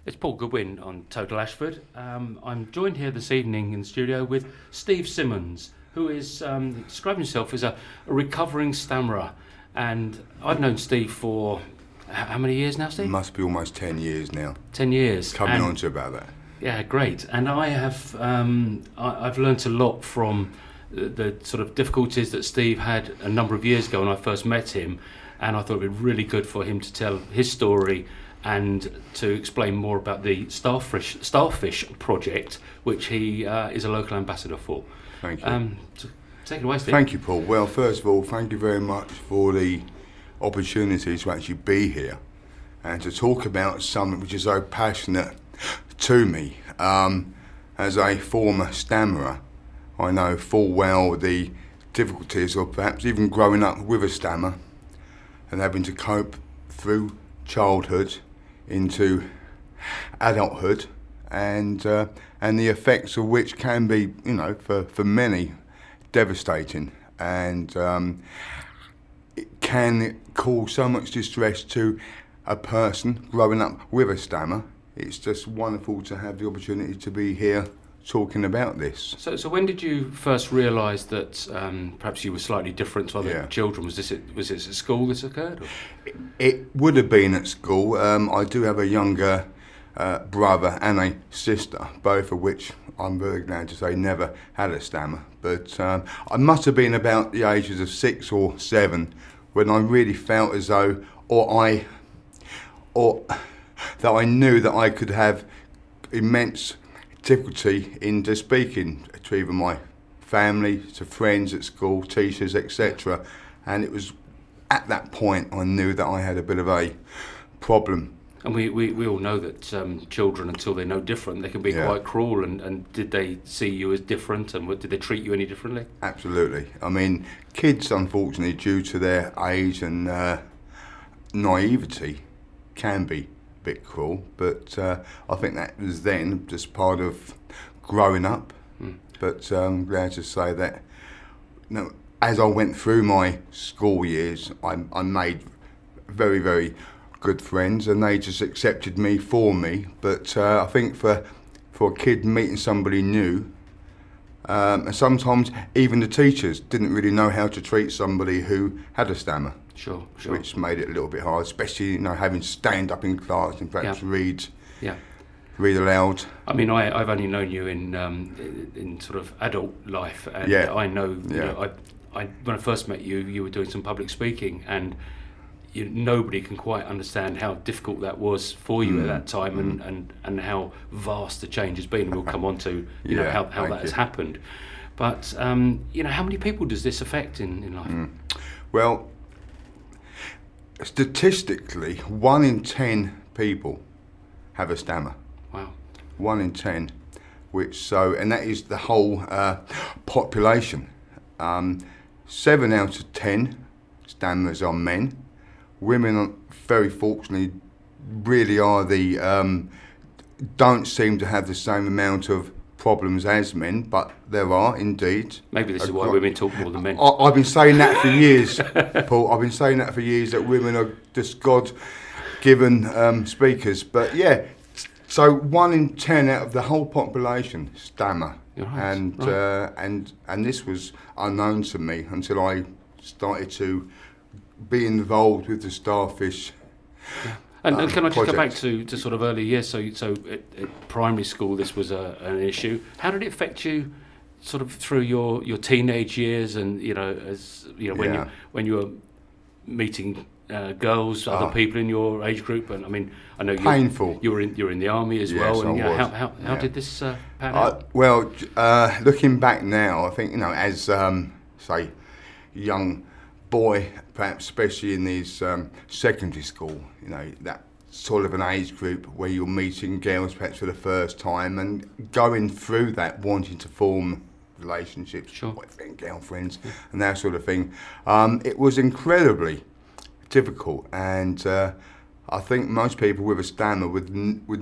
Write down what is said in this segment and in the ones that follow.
It's Paul Goodwin on Total Ashford. I'm joined here this evening in the studio with Steve Simmons, who is describing himself as a recovering stammerer. And I've known Steve for how many years now, Steve? Must be almost 10 years now. 10 years. Coming on to about that. Yeah, great. And I have I've learnt a lot from the sort of difficulties that Steve had a number of years ago when I first met him, and I thought it would be really good for him to tell his story and to explain more about the Starfish Project, which he is a local ambassador for. Thank you. So take it away, Steve. Thank you, Paul. Well, first of all, thank you very much for the opportunity to actually be here and to talk about something which is so passionate to me. As a former stammerer, I know full well the difficulties of perhaps even growing up with a stammer and having to cope through childhood into adulthood, and the effects of which can be, for many, devastating, and it can cause so much distress to a person growing up with a stammer. It's just wonderful to have the opportunity to be here talking about this. So when did you first realise that perhaps you were slightly different to other children? Was it at school this occurred? Or? It would have been at school. I do have a younger brother and a sister, both of which I'm very glad to say never had a stammer. But I must have been about the ages of 6 or 7 when I really felt as though, or that I knew that I could have immense difficulty in just speaking to either my family, to friends at school, teachers, etc. And it was at that point I knew that I had a bit of a problem. And we all know that children, until they know different, they can be quite cruel. And did they see you as different, and did they treat you any differently? Absolutely. I mean, kids, unfortunately, due to their age and naivety, can be bit cruel, but I think that was then just part of growing up. But I'm glad to say that as I went through my school years, I made very, very good friends, and they just accepted me for me. But I think for a kid meeting somebody new, and sometimes even the teachers didn't really know how to treat somebody who had a stammer. Sure. Which made it a little bit hard, especially having to stand up in class and perhaps read aloud. I mean, I've only known you in sort of adult life, and I know, when I first met you, you were doing some public speaking, and nobody can quite understand how difficult that was for you at that time, and how vast the change has been. We'll come on to how that has happened. But how many people does this affect in life? Well, statistically, 1 in 10 people have a stammer. Wow. 1 in 10, and that is the whole population. 7 out of 10 stammerers are men. Women, very fortunately, really are don't seem to have the same amount of problems as men, but there are indeed. Maybe this is why women talk more than men. I've been saying that for years, Paul. I've been saying that for years, that women are just God-given speakers. But so 1 in 10 out of the whole population stammer, and this was unknown to me until I started to be involved with the Starfish. And can I just project. go back to sort of early years? So at primary school, this was an issue. How did it affect you, sort of through your teenage years, and when you were meeting girls, other people in your age group? And I mean, I know painful. You were in the army as well. And how did this pan out? Well, looking back now, I think as say young boy, perhaps especially in these secondary school, that sort of an age group where you're meeting girls perhaps for the first time and going through that, wanting to form relationships, boyfriend, girlfriends, and that sort of thing. It was incredibly difficult, and I think most people with a stammer would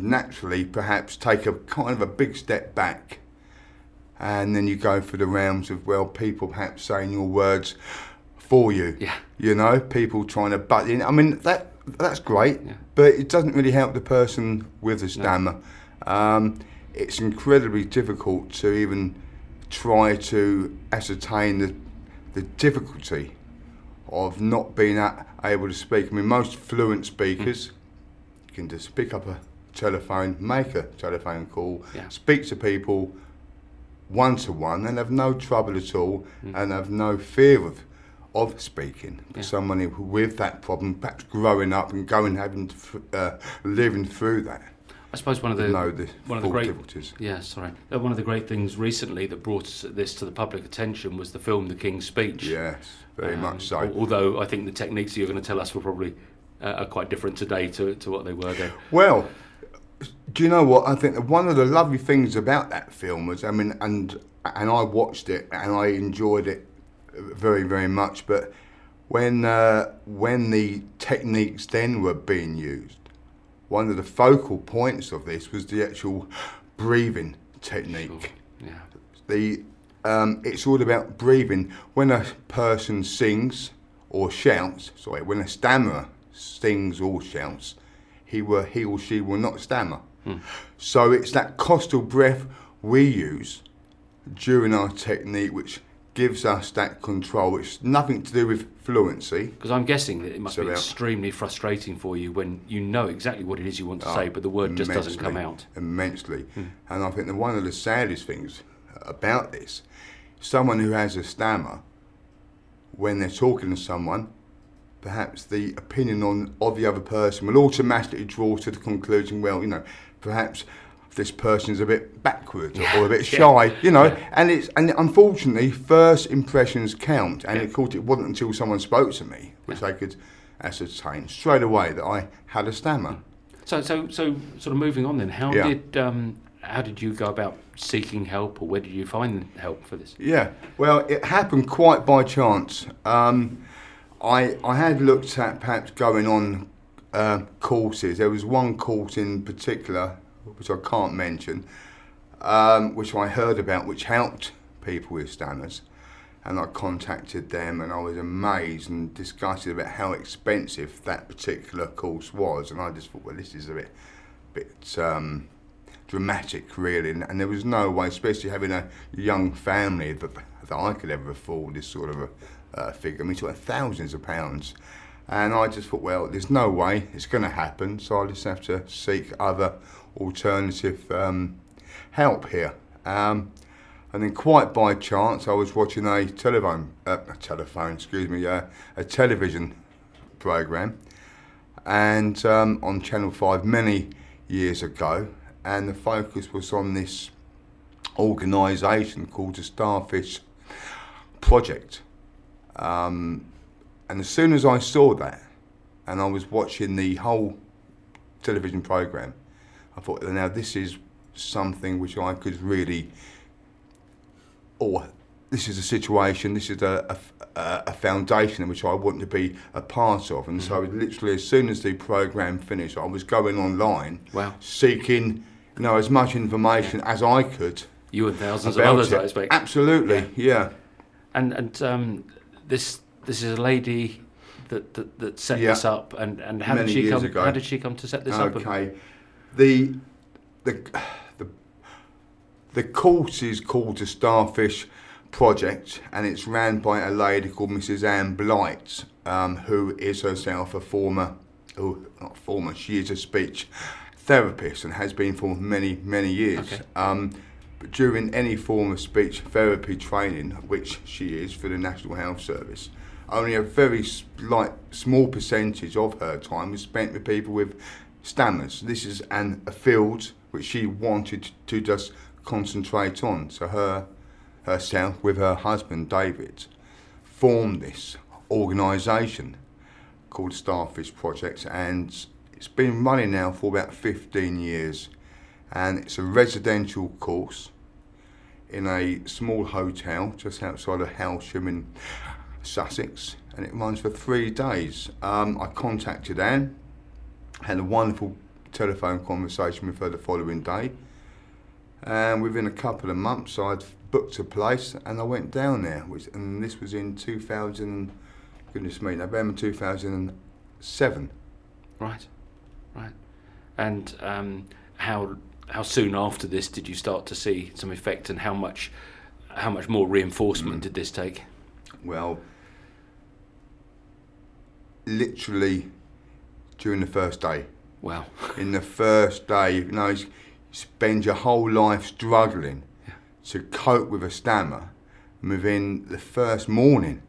naturally perhaps take a kind of a big step back, and then you go through the realms of people perhaps saying your words for you. People trying to butt in. I mean, that that's great, but it doesn't really help the person with the stammer. It's incredibly difficult to even try to ascertain the difficulty of not being able to speak. I mean, most fluent speakers can just pick up a telephone, make a telephone call, speak to people one-to-one, and have no trouble at all, and have no fear of speaking. But someone with that problem, perhaps growing up and living through that. I suppose one of the great difficulties. One of the great things recently that brought this to the public attention was the film The King's Speech. Yes, very much so. Although I think the techniques you're going to tell us were probably are quite different today to what they were then. Well, do you know what? I think that one of the lovely things about that film was, I mean, and I watched it and I enjoyed it very, very much. But when the techniques then were being used, one of the focal points of this was the actual breathing technique. Sure. It's all about breathing. When a person sings or shouts, when a stammerer sings or shouts, he or she will not stammer. So it's that coastal breath we use during our technique which gives us that control. It's nothing to do with fluency. Because I'm guessing that it must be extremely frustrating for you when you know exactly what it is you want to say, but the word just doesn't come out. Immensely. And I think that one of the saddest things about this, someone who has a stammer, when they're talking to someone, perhaps the opinion of the other person will automatically draw to the conclusion, well, perhaps this person is a bit backward or a bit shy, and unfortunately first impressions count, and of course it wasn't until someone spoke to me which I could ascertain straight away that I had a stammer. So sort of moving on then, how did you go about seeking help, or where did you find help for this? Well, it happened quite by chance. I had looked at perhaps going on courses. There was one course in particular, which I can't mention, which I heard about, which helped people with stammers. And I contacted them, and I was amazed and disgusted about how expensive that particular course was. And I just thought, well, this is a bit dramatic, really. And there was no way, especially having a young family, that I could ever afford this sort of a figure. I mean, sort of thousands of pounds. And I just thought, well, there's no way it's going to happen, so I just have to seek other alternative help here. And then quite by chance, I was watching a television programme, and on Channel 5 many years ago, and the focus was on this organisation called the Starfish Project. And as soon as I saw that, and I was watching the whole television programme, I thought, now this is something which I could really, or this is a situation, this is a foundation in which I want to be a part of. And so literally as soon as the programme finished, I was going online, seeking as much information as I could. You and thousands of others, I expect. Absolutely, yeah. And this is a lady that set this up, and how did she come? How did she come to set this up? Okay, the course is called the Starfish Project, and it's ran by a lady called Mrs. Anne Blight, who is herself she is a speech therapist and has been for many years. Okay. But during any form of speech therapy training, which she is for the National Health Service, only a very small percentage of her time was spent with people with stammers. This is a field which she wanted to just concentrate on. So herself with her husband David formed this organisation called Starfish Project, and it's been running now for about 15 years. And it's a residential course in a small hotel just outside of Halsham in Sussex, and it runs for 3 days. I contacted Anne, had a wonderful telephone conversation with her the following day, and within a couple of months I'd booked a place and I went down there, and this was in November 2007. Right. And how soon after this did you start to see some effect, and how much more reinforcement did this take? Well, literally during the first day. Wow. In the first day, you spend your whole life struggling to cope with a stammer. And within the first morning,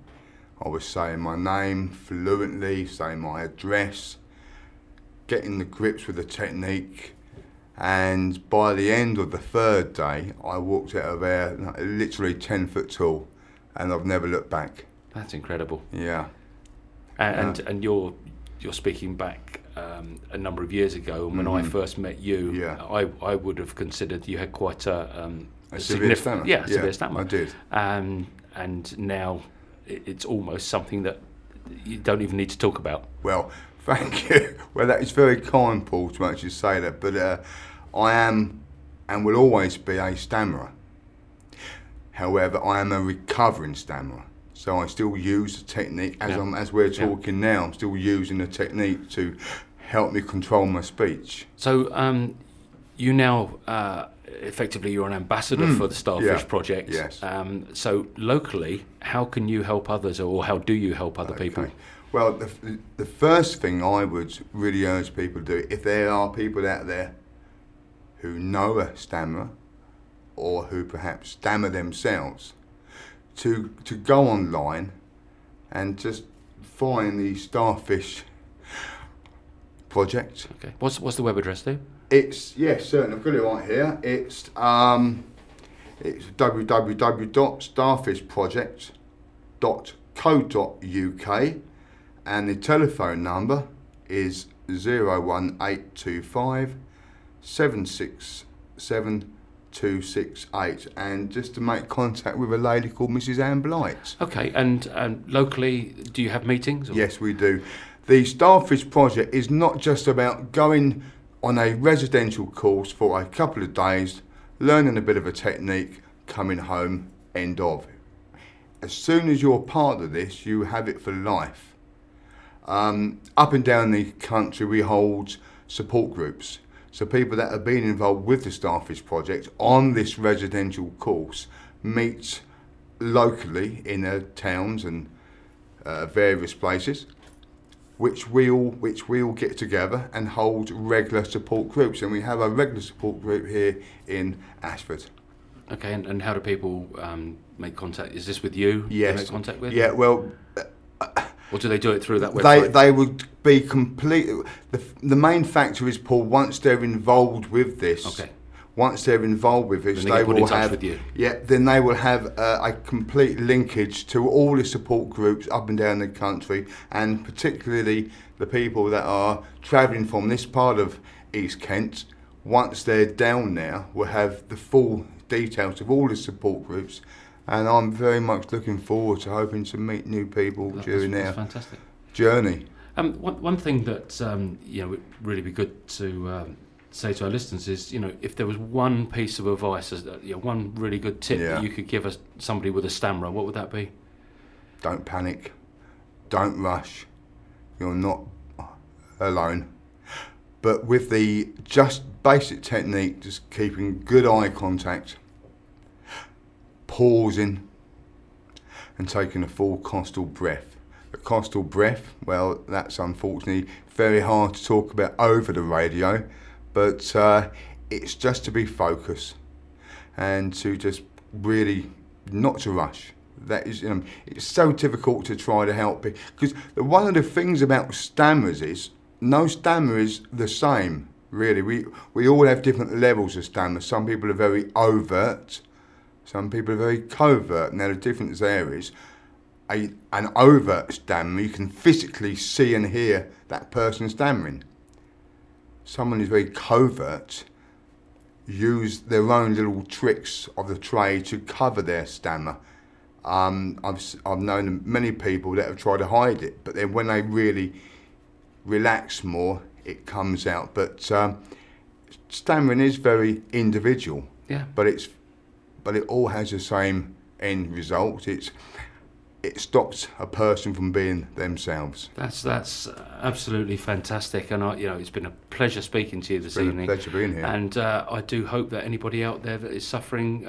I was saying my name fluently, saying my address, getting the grips with the technique. And by the end of the third day, I walked out of there literally 10 foot tall, and I've never looked back. That's incredible. Yeah. And you're speaking back a number of years ago, and when I first met you, I would have considered you had quite a severe stammer. Yeah, severe stammer. I did. And now it's almost something that you don't even need to talk about. Well, thank you. Well, that is very kind, Paul, to actually say that. But I am and will always be a stammerer. However, I am a recovering stammerer. So I still use the technique as we're talking now. I'm still using the technique to help me control my speech. So you now effectively you're an ambassador for the Starfish Project. Yes. So locally, how can you help others, or how do you help other people? Well, the first thing I would really urge people to do, if there are people out there who know a stammerer or who perhaps stammer themselves, to go online and just find the Starfish Project. Okay. What's the web address there? It's certainly. I've got it right here. It's www.starfishproject.co.uk, and the telephone number is 01825 767 268, and just to make contact with a lady called Mrs. Anne Blight. Okay, and locally, do you have meetings? Or? Yes, we do. The Starfish Project is not just about going on a residential course for a couple of days, learning a bit of a technique, coming home, end of. As soon as you're part of this, you have it for life. Up and down the country, we hold support groups. So people that have been involved with the Starfish Project on this residential course meet locally in their towns and various places, which we all get together and hold regular support groups. And we have a regular support group here in Ashford. Okay, and how do people make contact? Is this with you? Yes. They make contact with? Yeah, well... Or do they do it through that website? They would be complete. The main factor is, Paul, once they're involved with this, once they're involved with this, they will have with you. Then they will have a complete linkage to all the support groups up and down the country, and particularly the people that are travelling from this part of East Kent. Once they're down there, will have the full details of all the support groups. And I'm very much looking forward to hoping to meet new people during their journey. One thing that would really be good to say to our listeners is, if there was one piece of advice, one really good tip that you could give us somebody with a stammerer, what would that be? Don't panic. Don't rush. You're not alone. But with the just basic technique, just keeping good eye contact, pausing and taking a full costal breath. The costal breath, well, that's unfortunately very hard to talk about over the radio, but it's just to be focused and to just really not to rush. That is, it's so difficult to try to help people, because one of the things about stammers is no stammer is the same, really. We all have different levels of stammer. Some people are very overt, some people are very covert. Now the difference there is an overt stammer, you can physically see and hear that person stammering. Someone who's very covert use their own little tricks of the trade to cover their stammer. I've known many people that have tried to hide it, but then when they really relax more, it comes out. But stammering is very individual. Yeah. But it all has the same end result. It's it stops a person from being themselves. That's absolutely fantastic, and it's been a pleasure speaking to you this evening. It's been a pleasure being here. And I do hope that anybody out there that is suffering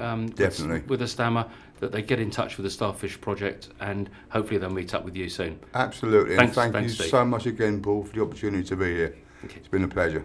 with a stammer, that they get in touch with the Starfish Project, and hopefully they'll meet up with you soon. Absolutely. Thanks, and thank you Steve. so much again, Paul, for the opportunity to be here. Okay. It's been a pleasure.